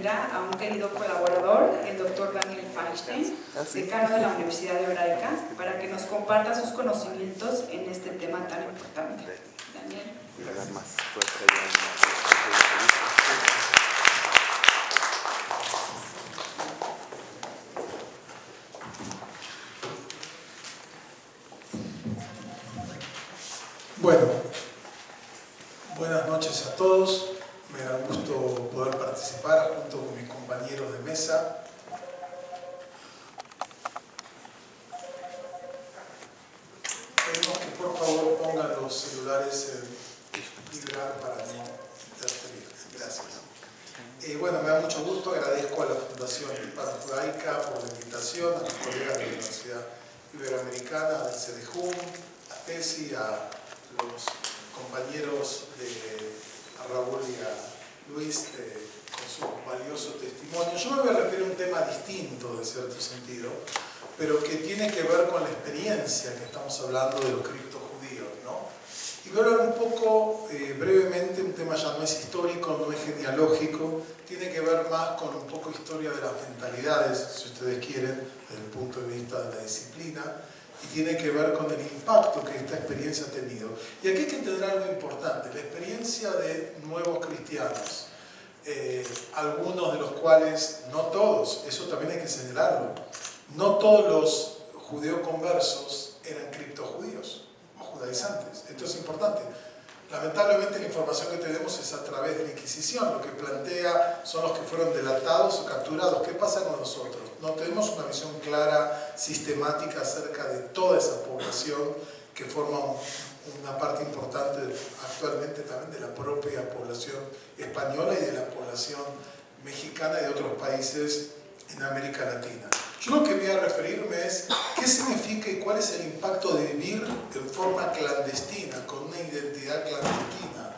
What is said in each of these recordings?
bienvenida a un querido colaborador, el doctor Daniel Feinstein, decano de la Universidad Hebraica, para que nos comparta sus conocimientos en este tema tan importante. Daniel. Bueno, buenas noches a todos. Me da gusto poder participar junto con mis compañeros de mesa. Pedimos que por favor pongan los celulares en vibrar para no interferir. Gracias. Bueno, me da mucho gusto. Agradezco a la Fundación Hispano-Judaica por la invitación, a los colegas de la Universidad Iberoamericana, del CDJUM, a Tesi, a los compañeros a Raúl y a Luis con su valioso testimonio. Yo me voy a referir a un tema distinto, de cierto sentido, pero que tiene que ver con la experiencia que estamos hablando de los criptojudíos, ¿no? Y voy a hablar un poco, brevemente, un tema ya no es histórico, no es genealógico, tiene que ver más con un poco historia de las mentalidades, si ustedes quieren, desde el punto de vista de la disciplina, y tiene que ver con el impacto que esta experiencia ha tenido. Y aquí hay que entender algo importante, la experiencia de nuevos cristianos, algunos de los cuales, no todos, eso también hay que señalarlo, no todos los judeoconversos eran criptojudíos o judaizantes. Esto es importante. Lamentablemente la información que tenemos es a través de la Inquisición. Lo que plantea son los que fueron delatados o capturados. ¿Qué pasa con nosotros? No tenemos una visión clara, sistemática acerca de toda esa población que forma una parte importante actualmente también de la propia población española y de la población mexicana y de otros países en América Latina. Yo lo que voy a referirme es qué significa y cuál es el impacto de vivir en forma clandestina, con una identidad clandestina,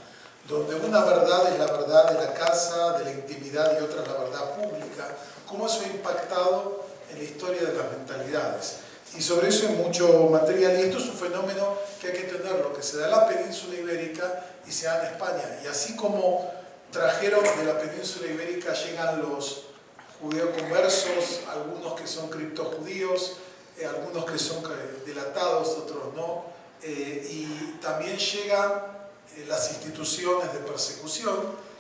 donde una verdad es la verdad de la casa, de la intimidad y otra es la verdad pública, cómo eso ha impactado en la historia de las mentalidades. Y sobre eso hay mucho material, y esto es un fenómeno que hay que entenderlo, que se da en la península ibérica y se da en España. Y así como trajeron de la península ibérica, llegan los judeoconversos, algunos que son criptojudíos, algunos que son delatados, otros no, y también llegan las instituciones de persecución,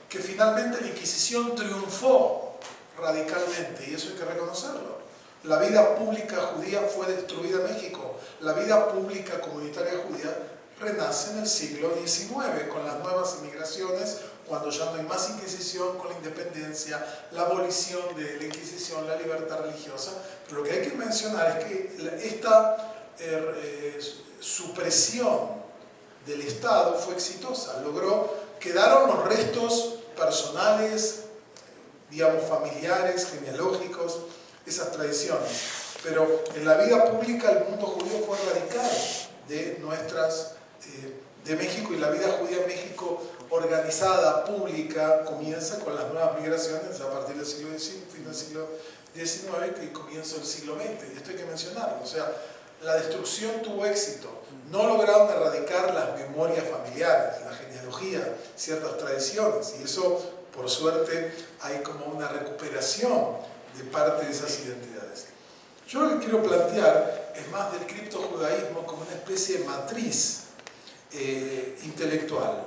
que finalmente la Inquisición triunfó radicalmente, y eso hay que reconocerlo. La vida pública judía fue destruida en México, la vida pública comunitaria judía renace en el siglo XIX, con las nuevas inmigraciones, cuando ya no hay más Inquisición, con la independencia, la abolición de la Inquisición, la libertad religiosa. Pero lo que hay que mencionar es que esta supresión del Estado fue exitosa. Quedaron los restos personales, digamos familiares, genealógicos, esas tradiciones. Pero en la vida pública el mundo judío fue erradicado de México, y la vida judía en México organizada, pública, comienza con las nuevas migraciones a partir del siglo XIX, fin del siglo XIX y comienzo del siglo XX. Y esto hay que mencionarlo. O sea, la destrucción tuvo éxito. No lograron erradicar las memorias familiares, la genealogía, ciertas tradiciones. Y eso, por suerte, hay como una recuperación de parte de esas identidades. Yo lo que quiero plantear es más del criptojudaísmo como una especie de matriz intelectual.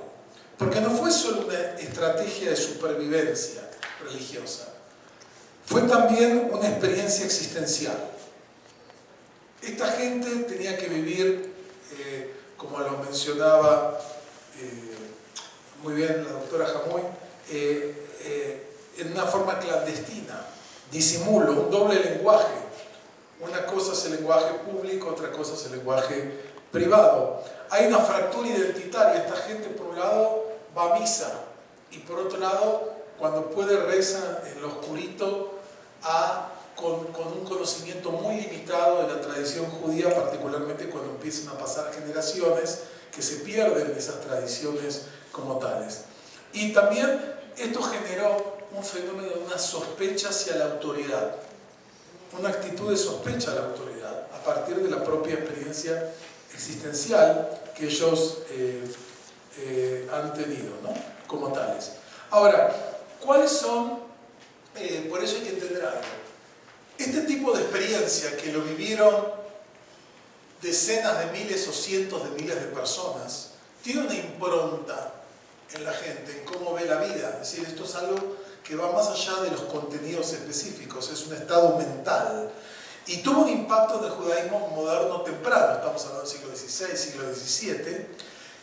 Porque no fue solo una estrategia de supervivencia religiosa, fue también una experiencia existencial. Esta gente tenía que vivir, como lo mencionaba muy bien la doctora Jamoy, en una forma clandestina, disimulo, un doble lenguaje. Una cosa es el lenguaje público, otra cosa es el lenguaje privado. Hay una fractura identitaria. Esta gente, por un lado, va a misa, y por otro lado, cuando puede, reza en lo oscurito con un conocimiento muy limitado de la tradición judía, particularmente cuando empiezan a pasar generaciones que se pierden esas tradiciones como tales. Y también esto generó un fenómeno de una sospecha hacia la autoridad, una actitud de sospecha a la autoridad, a partir de la propia experiencia existencial que ellos han tenido, ¿no? Como tales. Ahora, ¿cuáles son tipo de experiencia que lo vivieron decenas de miles o cientos de miles de personas, tiene una impronta en la gente, en cómo ve la vida. Es decir, esto es algo que va más allá de los contenidos específicos, es un estado mental. Y tuvo un impacto en el judaísmo moderno temprano, estamos hablando del siglo XVI, siglo XVII,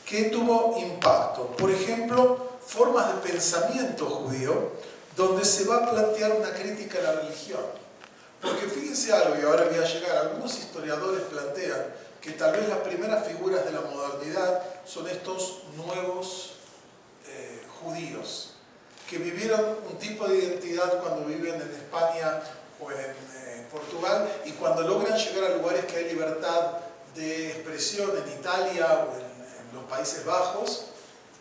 que tuvo impacto. Por ejemplo, formas de pensamiento judío, donde se va a plantear una crítica a la religión. Porque fíjense algo, y ahora voy a llegar, algunos historiadores plantean que tal vez las primeras figuras de la modernidad son estos nuevos judíos, que vivieron un tipo de identidad cuando viven en España o en Portugal, y cuando logran llegar a lugares que hay libertad de expresión en Italia o en los Países Bajos,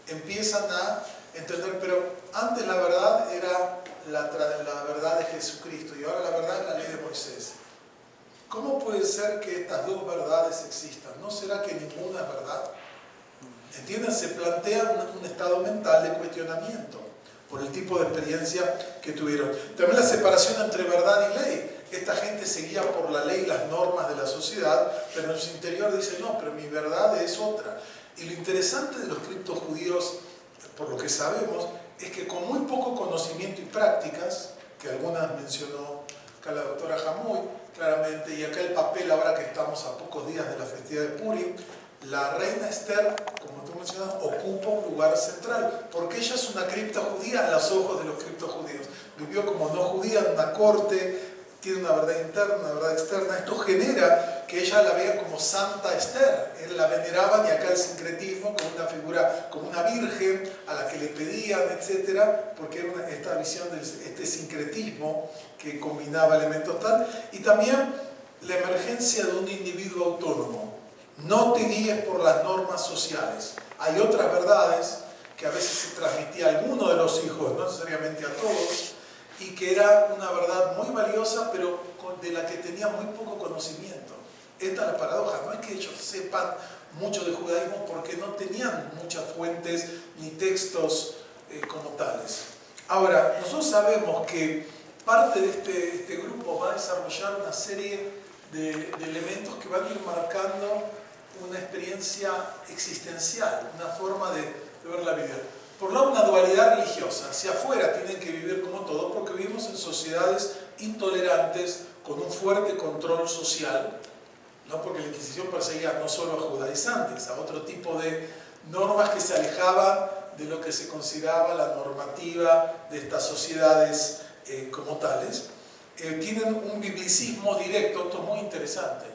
empiezan a entender, pero antes la verdad era la verdad de Jesucristo y ahora la verdad es la ley de Moisés. ¿Cómo puede ser que estas dos verdades existan? ¿No será que ninguna es verdad? ¿Entienden? Se plantea un estado mental de cuestionamiento por el tipo de experiencia que tuvieron. También la separación entre verdad y ley. Esta gente se guía por la ley y las normas de la sociedad, pero en su interior dice, no, pero mi verdad es otra. Y lo interesante de los criptojudíos, por lo que sabemos, es que con muy poco conocimiento y prácticas, que algunas mencionó acá la doctora Jamuy, claramente, y acá el papel ahora que estamos a pocos días de la festividad de Purim, la reina Esther, como tú mencionas, ocupa un lugar central, porque ella es una criptojudía a los ojos de los criptojudíos. Vivió como no judía en una corte, tiene una verdad interna, una verdad externa. Esto genera que ella la vea como Santa Esther. Él la veneraban y acá el sincretismo como una figura, como una virgen a la que le pedían, etc. Porque era esta visión de este sincretismo que combinaba elementos tal. Y también la emergencia de un individuo autónomo. No te guíes por las normas sociales. Hay otras verdades que a veces se transmitía a alguno de los hijos, no necesariamente a todos, y que era una verdad muy valiosa, pero de la que tenía muy poco conocimiento. Esta es la paradoja, no es que ellos sepan mucho de judaísmo porque no tenían muchas fuentes ni textos como tales. Ahora, nosotros sabemos que parte de este grupo va a desarrollar una serie de elementos que van a ir marcando una experiencia existencial, una forma de ver la vida. Por un lado, una dualidad religiosa. Hacia afuera tienen que vivir como todos porque vivimos en sociedades intolerantes con un fuerte control social, ¿no? Porque la Inquisición perseguía no solo a judaizantes, a otro tipo de normas que se alejaban de lo que se consideraba la normativa de estas sociedades como tales. Tienen un biblicismo directo, esto es muy interesante.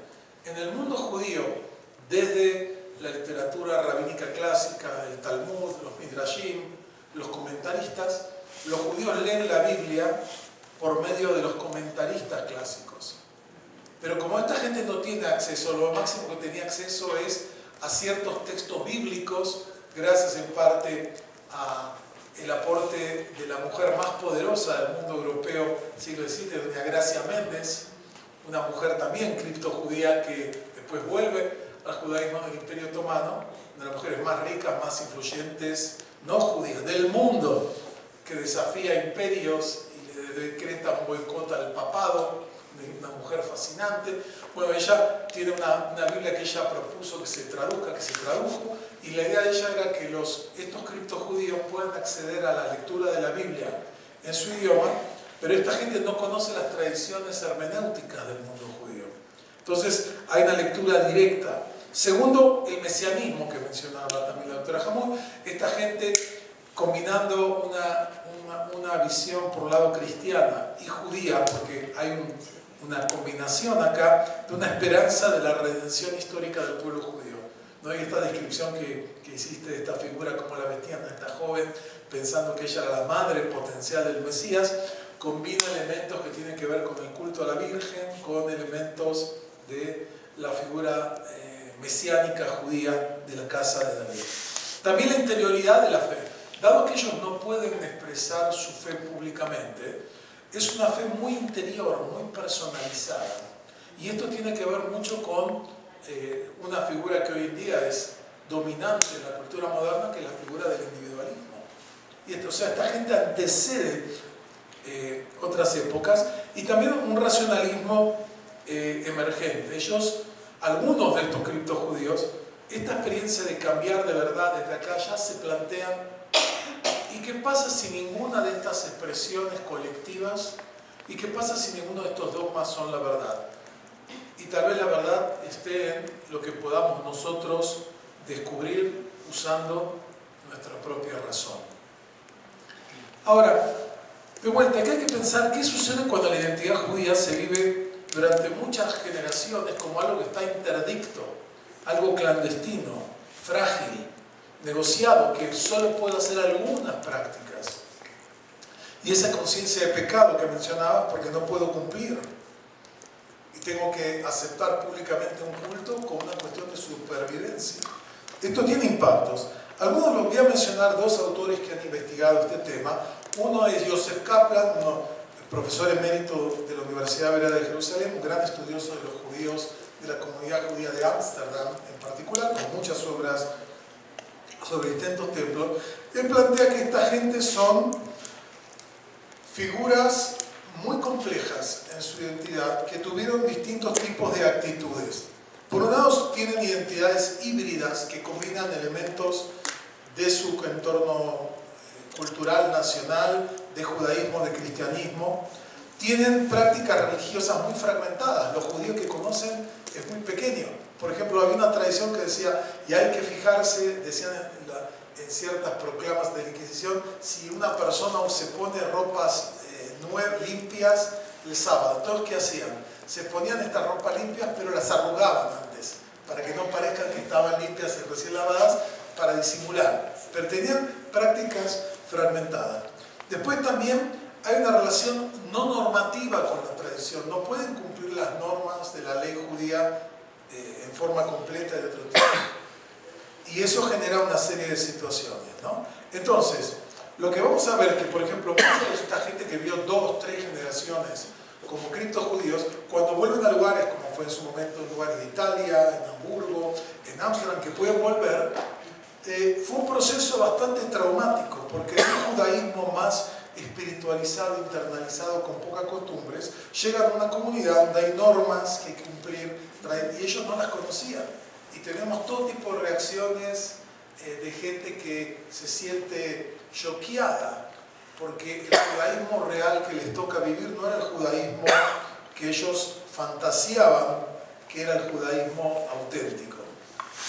En el mundo judío, desde la literatura rabínica clásica, el Talmud, los Midrashim, los comentaristas, los judíos leen la Biblia por medio de los comentaristas clásicos. Pero como esta gente no tiene acceso, lo máximo que tenía acceso es a ciertos textos bíblicos, gracias en parte al aporte de la mujer más poderosa del mundo europeo siglo XVII, doña Gracia Méndez, una mujer también criptojudía que después vuelve al judaísmo del Imperio Otomano, una de las mujeres más ricas, más influyentes, no judías, del mundo, que desafía imperios y le decreta un boicot al papado, una mujer fascinante. Bueno, ella tiene una Biblia que ella propuso que se traduzca, que se tradujo, y la idea de ella era que estos criptojudíos puedan acceder a la lectura de la Biblia en su idioma, pero esta gente no conoce las tradiciones hermenéuticas del mundo judío. Entonces hay una lectura directa. Segundo, el mesianismo que mencionaba también la doctora Jamuy, esta gente combinando una visión por un lado cristiana y judía, porque hay una combinación acá de una esperanza de la redención histórica del pueblo judío. ¿No? Y esta descripción que hiciste de esta figura, como la vestían a esta joven, pensando que ella era la madre potencial del Mesías, combina elementos que tienen que ver con el culto a la Virgen, con elementos de la figura mesiánica judía de la casa de David. También la interioridad de la fe. Dado que ellos no pueden expresar su fe públicamente, es una fe muy interior, muy personalizada. Y esto tiene que ver mucho con una figura que hoy en día es dominante en la cultura moderna, que es la figura del individualismo. Y o sea, esta gente antecede otras épocas, y también un racionalismo emergente. Algunos de estos criptojudíos, esta experiencia de cambiar de verdad desde acá ya se plantean. ¿Y qué pasa si ninguna de estas expresiones colectivas, y qué pasa si ninguno de estos dogmas son la verdad? Y tal vez la verdad esté en lo que podamos nosotros descubrir usando nuestra propia razón. Ahora, de vuelta, aquí hay que pensar qué sucede cuando la identidad judía se vive durante muchas generaciones como algo que está interdicto, algo clandestino, frágil, negociado, que solo puede hacer algunas prácticas. Y esa conciencia de pecado que mencionaba, porque no puedo cumplir. Y tengo que aceptar públicamente un culto como una cuestión de supervivencia. Esto tiene impactos. Algunos los voy a mencionar, dos autores que han investigado este tema. Uno es Joseph Kaplan, profesor emérito de la Universidad Hebrea de Jerusalén, un gran estudioso de los judíos, de la comunidad judía de Ámsterdam en particular, con muchas obras sobre distintos templos. Él plantea que esta gente son figuras muy complejas en su identidad, que tuvieron distintos tipos de actitudes. Por un lado, tienen identidades híbridas que combinan elementos de su entorno cultural, nacional, de judaísmo, de cristianismo. Tienen prácticas religiosas muy fragmentadas. Los judíos que conocen es muy pequeño. Por ejemplo, había una tradición que decía, y hay que fijarse, decían en ciertas proclamas de la Inquisición, si una persona se pone ropas limpias el sábado. Entonces, ¿qué hacían? Se ponían estas ropas limpias, pero las arrugaban antes, para que no parezcan que estaban limpias y recién lavadas, para disimular. Pero tenían prácticas fragmentadas. Después también hay una relación no normativa con la tradición. No pueden cumplir las normas de la ley judía en forma completa y de otro tipo. Y eso genera una serie de situaciones, ¿no? Entonces, lo que vamos a ver es que, por ejemplo, mucha de esta gente que vio 2, 3 generaciones como criptojudíos, cuando vuelven a lugares, como fue en su momento en lugares de Italia, en Hamburgo, en Ámsterdam, que pueden volver, fue un proceso bastante traumático, porque el judaísmo más espiritualizado, internalizado, con pocas costumbres, llegan a una comunidad donde hay normas que hay que cumplir, y ellos no las conocían. Y tenemos todo tipo de reacciones de gente que se siente choqueada, porque el judaísmo real que les toca vivir no era el judaísmo que ellos fantaseaban que era el judaísmo auténtico.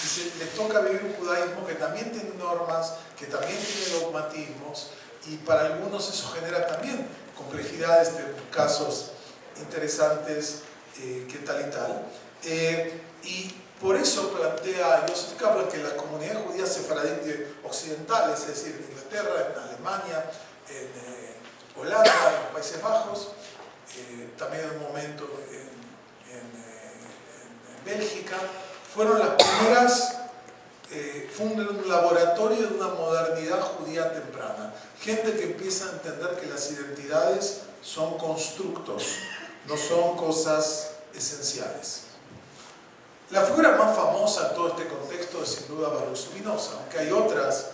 Y les toca vivir un judaísmo que también tiene normas, que también tiene dogmatismos, y para algunos eso genera también complejidades de casos interesantes que tal y tal. Y por eso plantea Joseph Kaplan que las comunidades judías sefaradíes occidentales, es decir, en Inglaterra, en Alemania, en Holanda, en los Países Bajos, también en un momento en Bélgica, fueron las primeras, fundan un laboratorio de una modernidad judía temprana. Gente que empieza a entender que las identidades son constructos, no son cosas esenciales. La figura más famosa en todo este contexto es sin duda Baruch Spinoza, aunque hay otras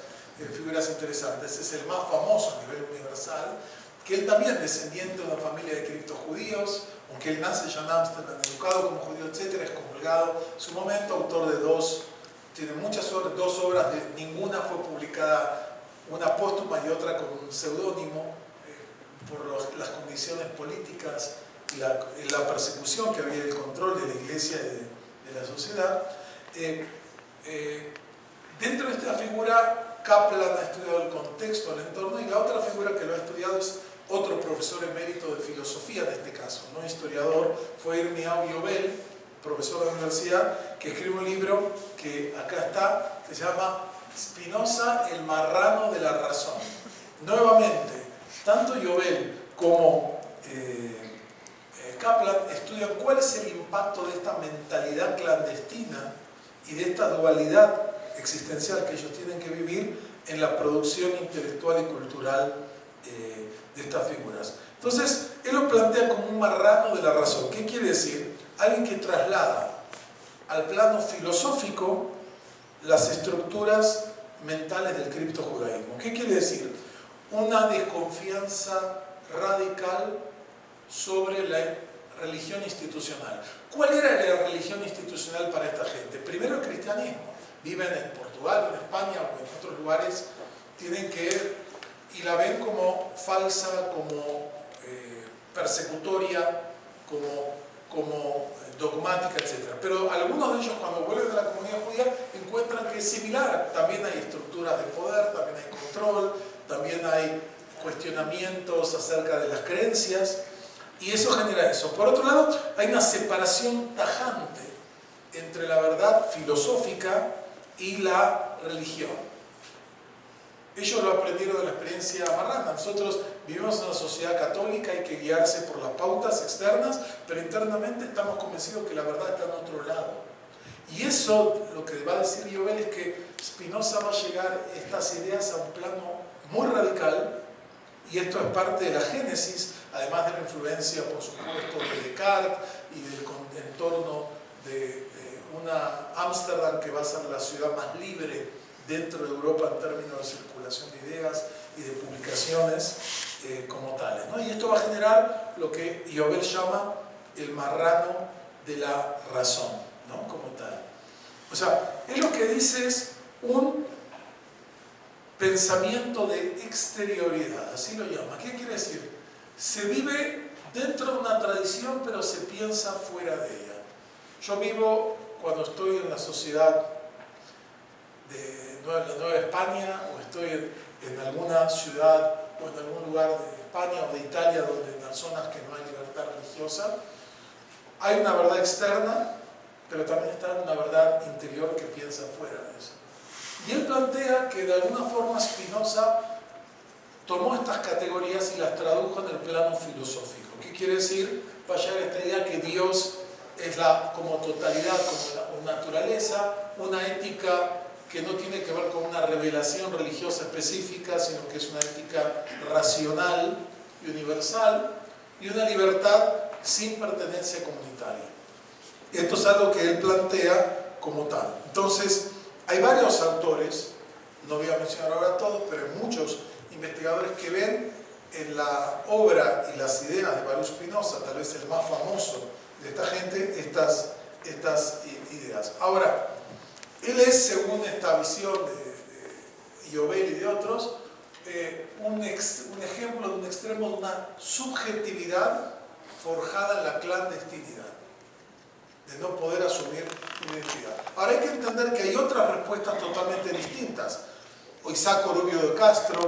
figuras interesantes. Es el más famoso a nivel universal, que él también descendiente de una familia de criptojudíos, aunque él nace ya en Ámsterdam, educado como judío, etc., es comulgado en su momento, autor de tiene muchas obras, 2 obras, ninguna fue publicada, una póstuma y otra con un seudónimo, por las condiciones políticas y la persecución que había, el control de la iglesia y de la sociedad. Dentro de esta figura, Kaplan ha estudiado el contexto, el entorno, y la otra figura que lo ha estudiado es otro profesor emérito de filosofía, en este caso, no historiador, fue Irmiau Yovel, profesor de la universidad, que escribe un libro que acá está, que se llama Spinoza, el marrano de la razón. Nuevamente, tanto Yovel como Kaplan estudian cuál es el impacto de esta mentalidad clandestina y de esta dualidad existencial que ellos tienen que vivir en la producción intelectual y cultural de estas figuras. Entonces, él lo plantea como un marrano de la razón. ¿Qué quiere decir? Alguien que traslada al plano filosófico las estructuras mentales del criptojudaísmo. ¿Qué quiere decir? Una desconfianza radical sobre la religión institucional. ¿Cuál era la religión institucional para esta gente? Primero el cristianismo. Viven en Portugal, en España o en otros lugares, tienen que, y la ven como falsa, como persecutoria, como dogmática, etc. Pero algunos de ellos, cuando vuelven a la comunidad judía, encuentran que es similar. También hay estructuras de poder, también hay control, también hay cuestionamientos acerca de las creencias, y eso genera eso. Por otro lado, hay una separación tajante entre la verdad filosófica y la religión. Ellos lo aprendieron de la experiencia marrana. Nosotros vivimos en una sociedad católica, hay que guiarse por las pautas externas, pero internamente estamos convencidos que la verdad está en otro lado. Y eso, lo que va a decir Iovel, es que Spinoza va a llegar estas ideas a un plano muy radical, y esto es parte de la génesis, además de la influencia, por supuesto, de Descartes y del entorno de una Ámsterdam que va a ser la ciudad más libre dentro de Europa en términos de circulación de ideas y de publicaciones como tales, ¿no? Y esto va a generar lo que Iovel llama el marrano de la razón, ¿no? Como tal. O sea, él lo que dice es un pensamiento de exterioridad, así lo llama. ¿Qué quiere decir? Se vive dentro de una tradición, pero se piensa fuera de ella. Yo vivo, cuando estoy en la sociedad de la Nueva España, o estoy en alguna ciudad o en algún lugar de España o de Italia donde en las zonas que no hay libertad religiosa, hay una verdad externa, pero también está una verdad interior que piensa fuera de eso. Y él plantea que de alguna forma Spinoza tomó estas categorías y las tradujo en el plano filosófico. ¿Qué quiere decir? Va a llegar a esta idea que Dios es como totalidad, como la naturaleza, una ética que no tiene que ver con una revelación religiosa específica, sino que es una ética racional y universal, y una libertad sin pertenencia comunitaria. Esto es algo que él plantea como tal. Entonces, hay varios autores, no voy a mencionar ahora todos, pero hay muchos investigadores que ven en la obra y las ideas de Baruch Spinoza, tal vez el más famoso de esta gente, estas ideas. Ahora, él es, según esta visión de Iovel y de otros, un ejemplo de un extremo de una subjetividad forjada en la clandestinidad, de no poder asumir una identidad. Ahora hay que entender que hay otras respuestas totalmente distintas. Isaac Orubio de Castro,